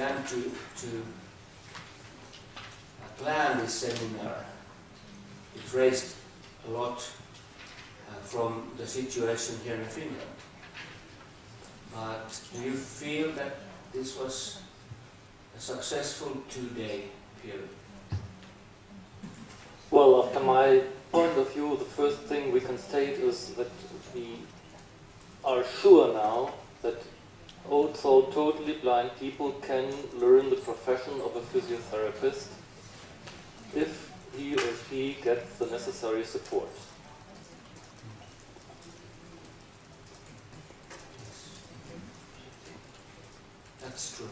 began to plan this seminar, it raised a lot from the situation here in Finland. But do you feel that this was a successful two-day period? Well, after my point of view, the first thing we can state is that we are sure now that also totally blind people can learn the profession of a physiotherapist if he or she gets the necessary support. That's true.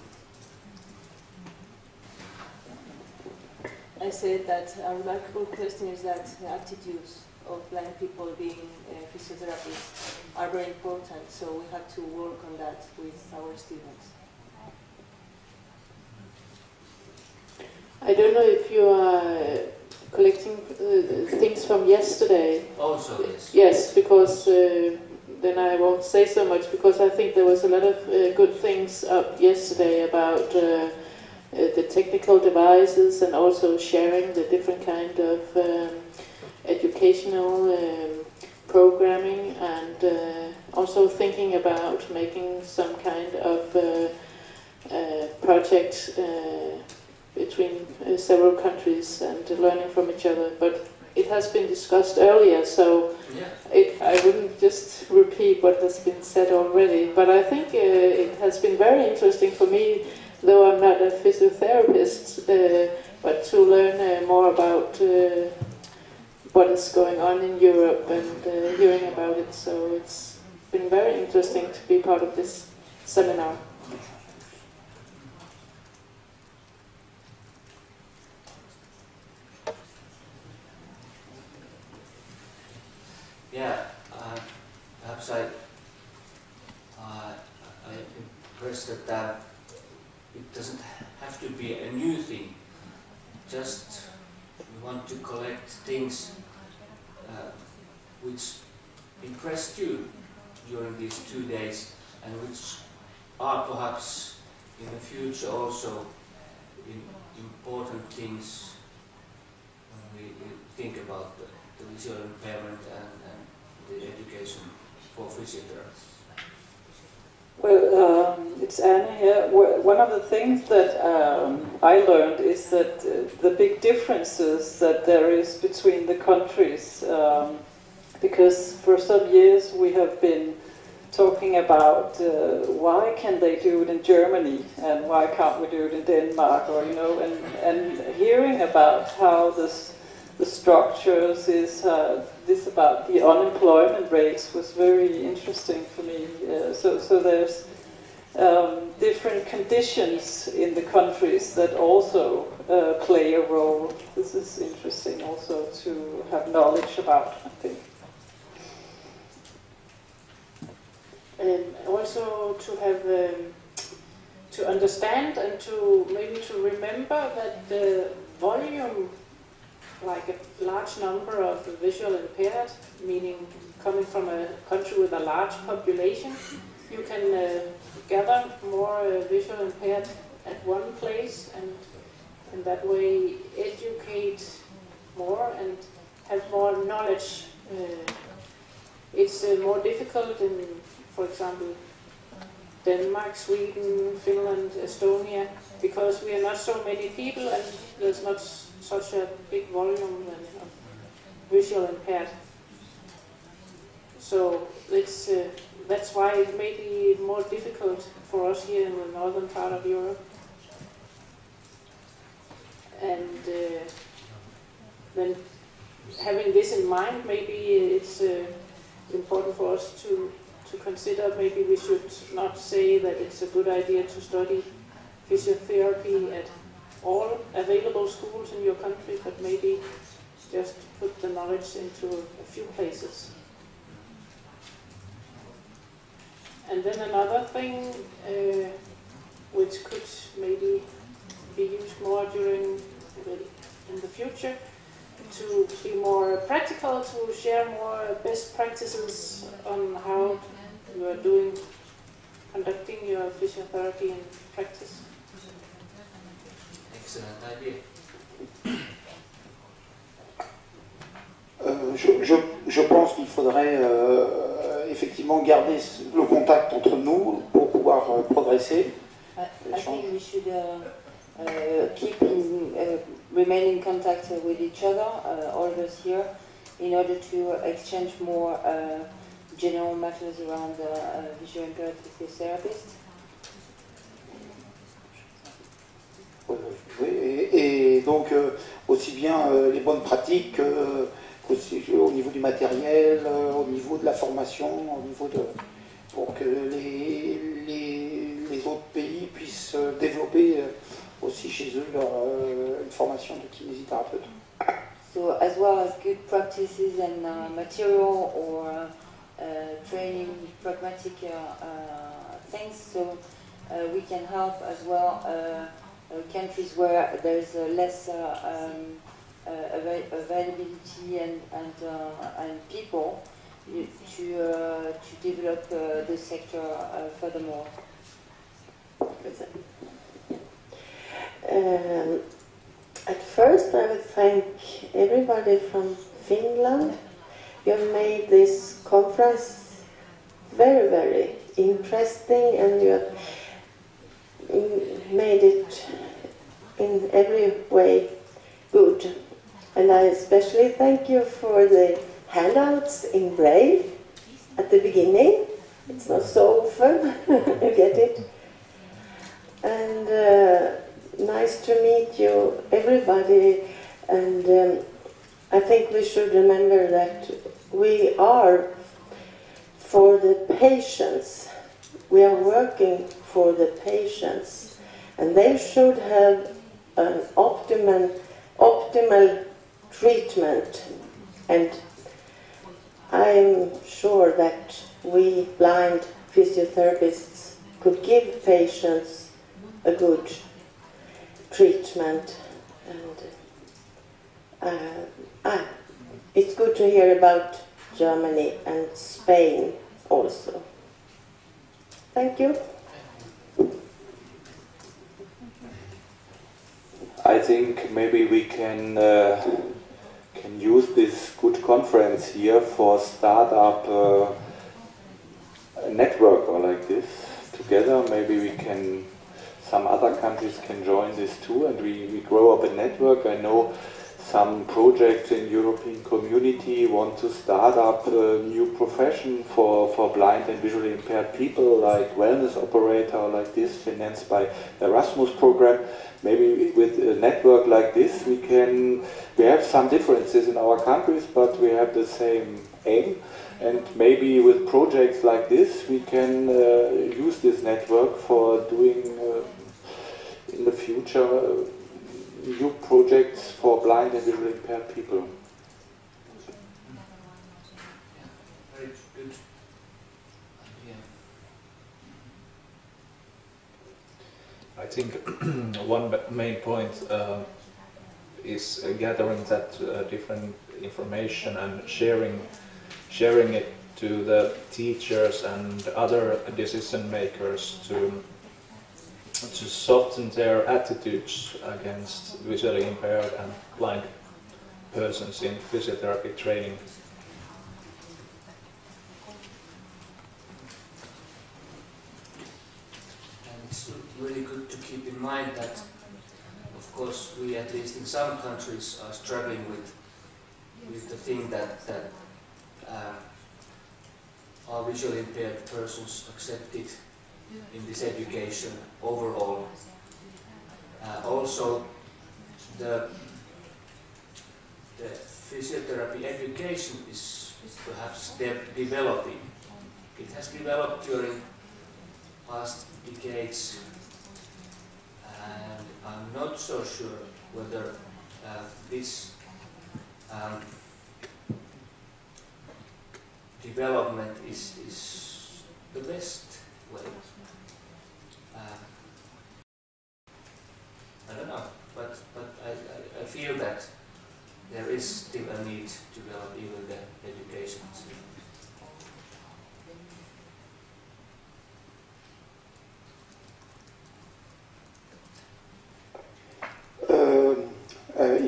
I said that a remarkable question is that the attitudes of blind people being physiotherapists are very important, so we have to work on that with our students. I don't know if you are collecting things from yesterday. Also, yes. Yes, because then I won't say so much, because I think there was a lot of good things up yesterday about the technical devices and also sharing the different kind of educational programming, and also thinking about making some kind of project between several countries and learning from each other. But it has been discussed earlier, so I wouldn't just repeat what has been said already. But I think it has been very interesting for me, though I'm not a physiotherapist, but to learn more about what is going on in Europe and hearing about it. So it's been very interesting to be part of this seminar. Yeah, perhaps I'm impressed that it doesn't have to be a new thing. Just we want to collect things which impressed you during these 2 days, and which are perhaps in the future also important things when we think about the visual impairment and the education for physiotherapists. Well, it's Anna here. One of the things that I learned is that the big differences that there is between the countries, because for some years we have been talking about why can they do it in Germany and why can't we do it in Denmark, or and hearing about how the structures is this about the unemployment rates was very interesting for me. So there's different conditions in the countries that also play a role. This is interesting also to have knowledge about, I think. And also to have to understand and to maybe to remember that the volume, like a large number of visual impaired, meaning coming from a country with a large population, you can gather more visual impaired at one place, and in that way educate more and have more knowledge. It's more difficult in, for example, Denmark, Sweden, Finland, Estonia, because we are not so many people and there's not such a big volume of visual impaired. So it's that's why it may be more difficult for us here in the northern part of Europe. And then having this in mind, maybe it's important for us to consider, maybe we should not say that it's a good idea to study physiotherapy at all available schools in your country, but maybe just put the knowledge into a few places. And then another thing which could maybe be used more in the future, to be more practical, to share more best practices on how you are conducting your physiotherapy in practice. idea. Je pense qu'il faudrait effectivement garder le contact entre nous pour pouvoir progresser. I think we should remain in contact with each other, all of us here, in order to exchange more general matters around visual impaired physiotherapists. Oui, et donc aussi bien les bonnes pratiques aussi, au niveau du matériel, au niveau de la formation, au niveau de, pour que les autres pays puissent développer aussi chez eux une formation de kinésithérapeute. So as well as good practices and material or training pragmatic things, so we can help as well countries where there's less availability and people to develop the sector furthermore. At first, I would thank everybody from Finland. You have made this conference very, very interesting, and you have made it in every way good. And I especially thank you for the handouts in Braille at the beginning. It's not so often you get it. And nice to meet you, everybody. And I think we should remember that we are for the patients. We are working for the patients. And they should have an optimal treatment. And I'm sure that we blind physiotherapists could give patients a good treatment. And it's good to hear about Germany and Spain also. Thank you. I think maybe we can use this good conference here for start up a network or like this together. Maybe we can, some other countries can join this too, and we grow up a network. I know some projects in European community want to start up a new profession for blind and visually impaired people, like wellness operator, like this, financed by Erasmus program. Maybe with a network like this, we have some differences in our countries, but we have the same aim. And maybe with projects like this, we can use this network for doing in the future new projects for blind and visually impaired people. Very good idea. I think one main point is gathering that different information and sharing it to the teachers and other decision makers to soften their attitudes against visually impaired and blind persons in physiotherapy training. And it's really good to keep in mind that, of course, we, at least in some countries, are struggling with the thing that are visually impaired persons accepted in this education overall. Also, the physiotherapy education is perhaps developing. It has developed during past decades, and I'm not so sure whether this development is the best way. I don't know, but I feel that there is still a need to develop even the education.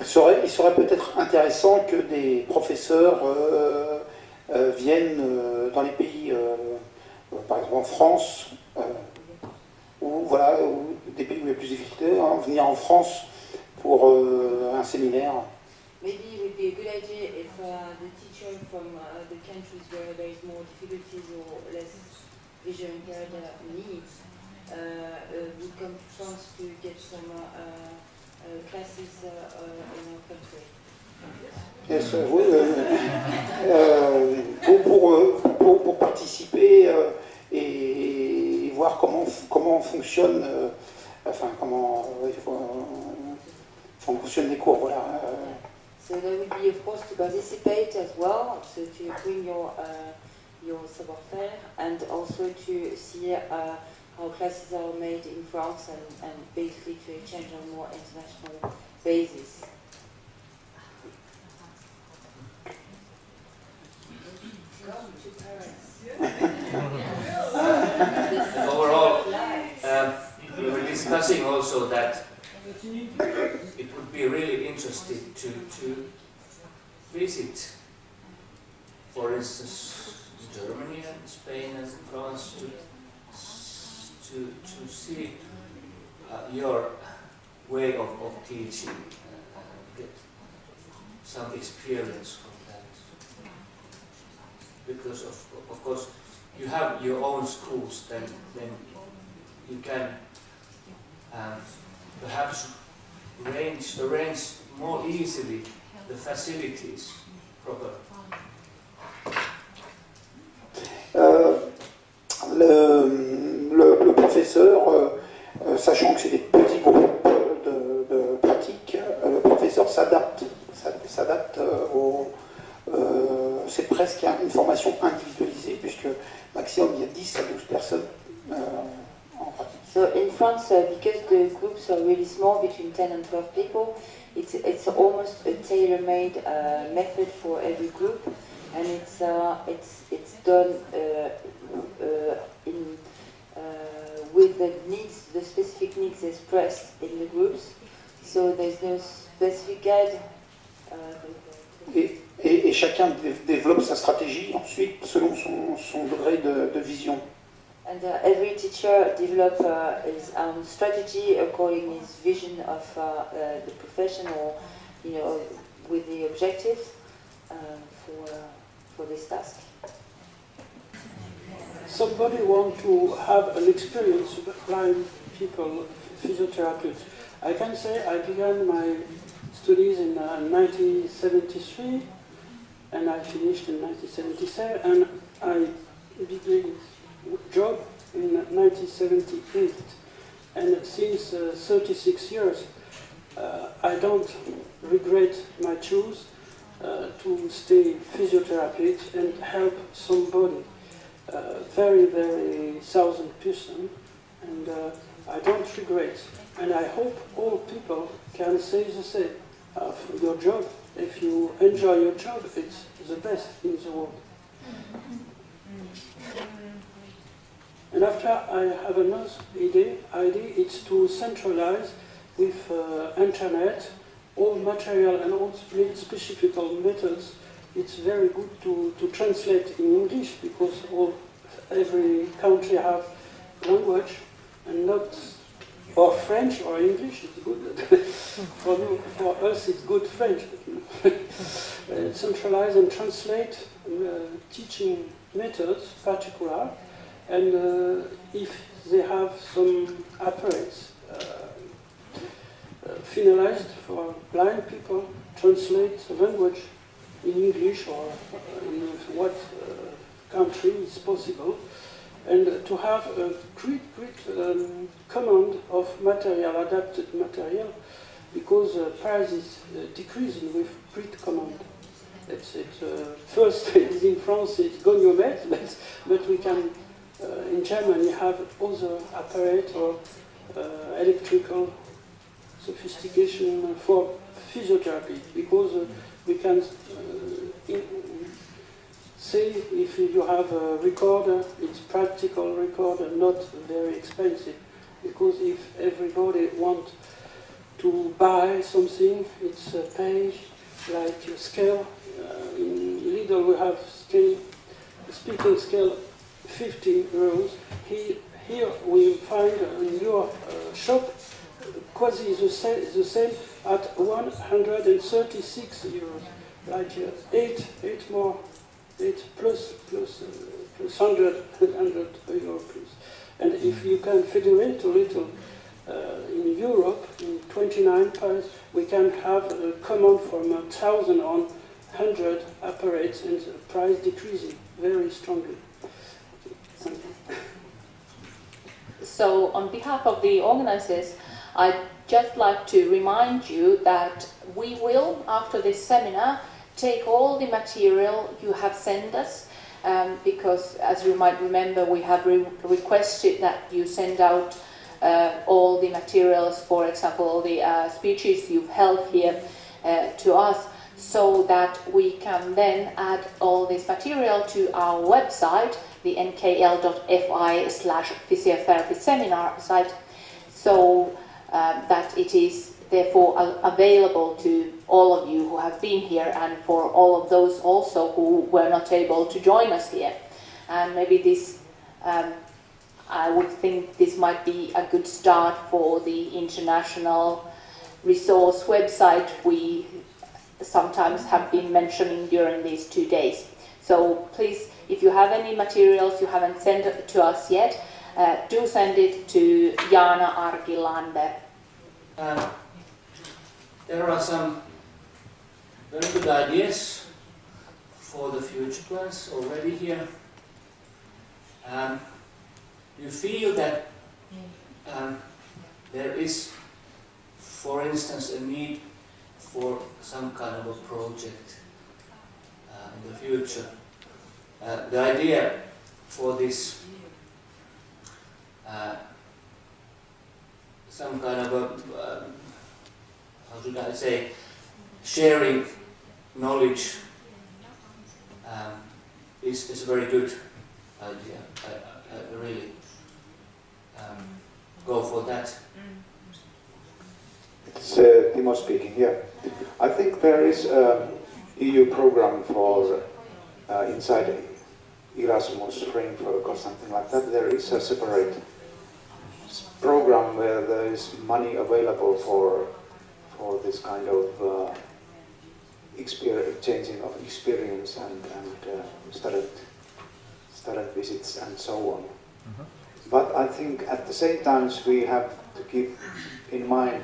il serait peut-être intéressant que des professeurs viennent dans les pays, par exemple en France, ou des pays où il y a plus de difficultés, venir en France pour un séminaire. Maybe it would be a good idea if the teacher from the countries where there is more difficulties or less visual impaired needs would come to France to get some classes in our country. Yes, pour participer et voir comment fonctionne, comment fonctionnent les cours, voilà. So there would be, of course, to participate as well, so to bring your savoir-faire, and also to see how classes are made in France, and basically to exchange on a more international basis. And overall, we were discussing also that it would be really interesting to visit, for instance, Germany and Spain and France to see your way of teaching, get some experience from that. Because of course you have your own schools, then you can perhaps arrange more easily the facilities properly. Le professeur, sachant que c'est des petits groupes de pratique, le professeur s'adapte c'est presque une formation individualisée, puisque maximum il y a 10 à 12 personnes en pratique. So in France, because the groups are really small, between 10 and 12 people, it's almost a tailor-made method for every group, and it's done with the needs, the specific needs expressed in the groups. So there's no specific guide. Et chacun développe sa stratégie ensuite selon son degré de vision. And every teacher develops his own strategy according his vision of the profession, or with the objectives for this task. Somebody want to have an experience with blind people, physiotherapists. I can say I began my studies in 1973, and I finished in 1977, and I began job in 1978, and since 36 years I don't regret my choice to stay physiotherapist and help somebody, very 1,000%, and I don't regret, and I hope all people can say the same of your job. If you enjoy your job, it's the best in the world. And after, I have another idea, it's to centralize with internet all material and all specific methods. It's very good to translate in English, because every country have language, and not, or French or English is good. for us it's good French. Centralize and translate teaching methods particular, and if they have some apparatus finalized for blind people, translate the language in English or in what country is possible, and to have a great command of material, adapted material, because price is decreasing with great command. First in France it's goniomet, but we can in Germany have other apparatus or electrical sophistication for physiotherapy, because we can say if you have a recorder, it's practical recorder, not very expensive, because if everybody wants to buy something, it's a page like a scale. In Lidl we have scale, speaking scale 15 euros. Here we find in your shop quasi the same at 136 euros, like 8 plus 100 euro plus. And if you can federate a little in Europe, in 29 pounds, we can have a command from 1,000 on 100 apparatus and the price decreasing very strongly. Thank you. So on behalf of the organizers, I'd just like to remind you that we will, after this seminar, take all the material you have sent us, because as you might remember, we have requested that you send out all the materials, for example, all the speeches you've held here to us, so that we can then add all this material to our website, the nkl.fi/physiotherapy seminar site, so that it is therefore available to all of you who have been here and for all of those also who were not able to join us here. And maybe this, I would think this might be a good start for the international resource website we sometimes have been mentioning during these 2 days. So please, if you have any materials you haven't sent to us yet, do send it to Jana Arkilander. There are some very good ideas for the future plans already here. You feel that there is, for instance, a need for some kind of a project in the future. The idea for this some kind of a how should I say, sharing knowledge is a very good idea. I really go for that. It's Timo speaking here. I think there is an EU program for inside Erasmus framework or something like that. There is a separate program where there is money available for this kind of exchanging of experience and student visits and so on. Mm-hmm. But I think at the same time we have to keep in mind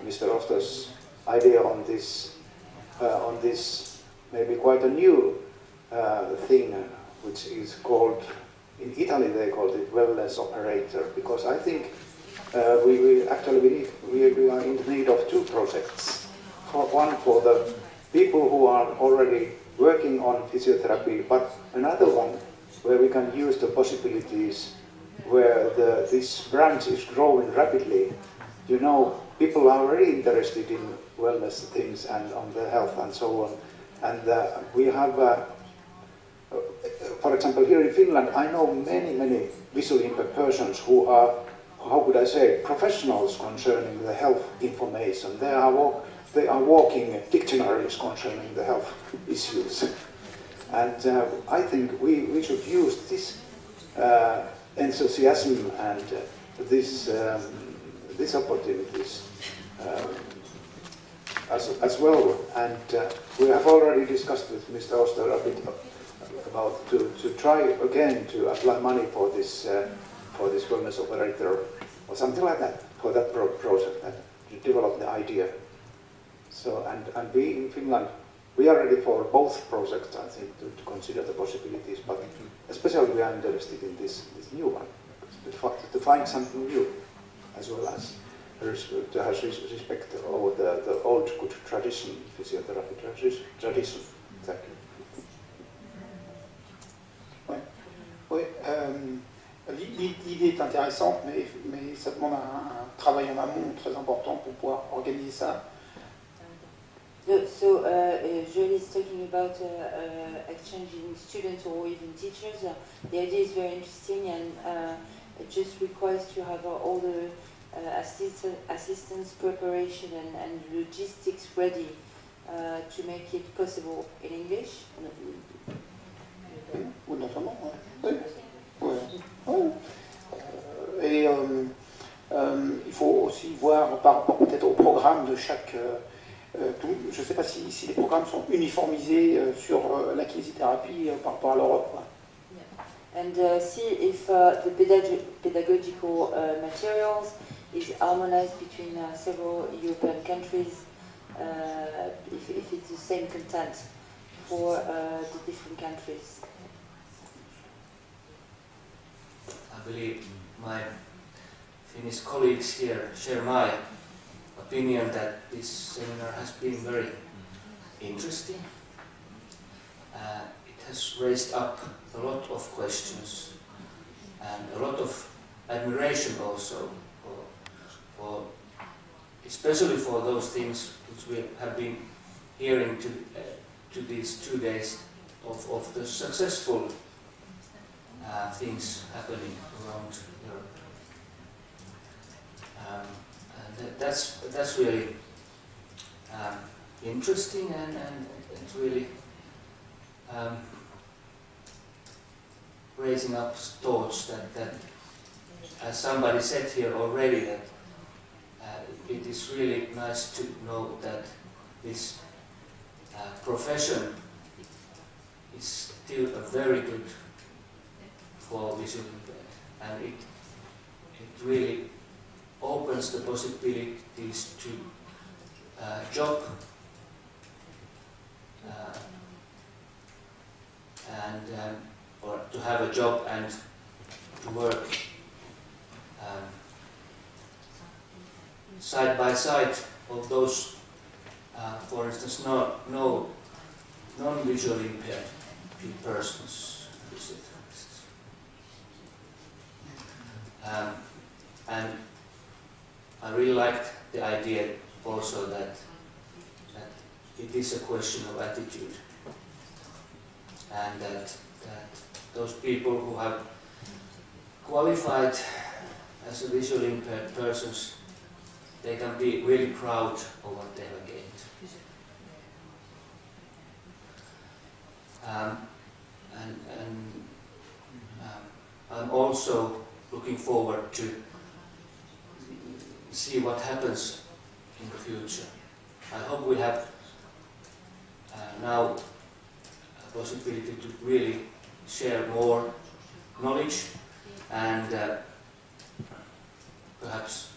Mr. Oster's idea on this maybe quite a new thing, which is called, in Italy they called it wellness operator, because I think we are in need of two projects. One for the people who are already working on physiotherapy, but another one where we can use the possibilities where this branch is growing rapidly. You know, people are very interested in wellness things and on the health and so on. And we have, for example, here in Finland, I know many visually impaired persons who are, how could I say, professionals concerning the health information. They are walking dictionaries concerning the health issues. And I think we should use this enthusiasm and these opportunities as well. And we have already discussed with Mr. Oster a bit about to try again to apply money for this wellness operator or something like that, for that project, and to develop the idea. So, and we in Finland, we are ready for both projects, I think, to consider the possibilities, but especially we are interested in this new one, to find something new, as well as to have respect over the old good tradition, physiotherapy tradition. Thank you. Oui, l'idée est intéressante, mais ça demande un travail en amont très important pour pouvoir organiser ça. So, Jolie is talking about exchanging students or even teachers. The idea is very interesting, and it just requires to have all the assistance preparation and logistics ready to make it possible in English. Ou notamment, oui. Ouais. Et il faut aussi voir par rapport peut-être au programme de chaque... je ne sais pas si les programmes sont uniformisés sur la kinésithérapie par rapport à l'Europe. And see if the pedagogical materials is harmonized between several European countries, if it's the same content for the different countries. I believe my Finnish colleagues here share my opinion that this seminar has been very interesting. It has raised up a lot of questions and a lot of admiration also, especially for those things which we have been hearing to these 2 days of the successful things happening around Europe. And that's really interesting and it's really raising up thoughts that as somebody said here already, that it is really nice to know that this profession is still a very good for visually impaired, and it really opens the possibilities to job or to have a job and to work side by side of those, for instance, non-visually impaired persons, physiotherapists. And I really liked the idea also that it is a question of attitude, and that those people who have qualified as a visually impaired persons, they can be really proud of what they have gained. I'm also looking forward to see what happens in the future. I hope we have now a possibility to really share more knowledge and perhaps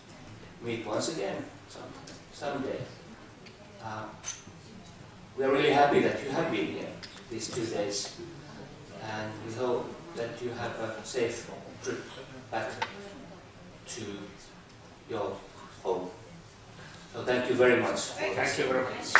meet once again someday. We are really happy that you have been here these 2 days, and we hope that you have a safe trip back to your home. So thank you very much. Thank you very much.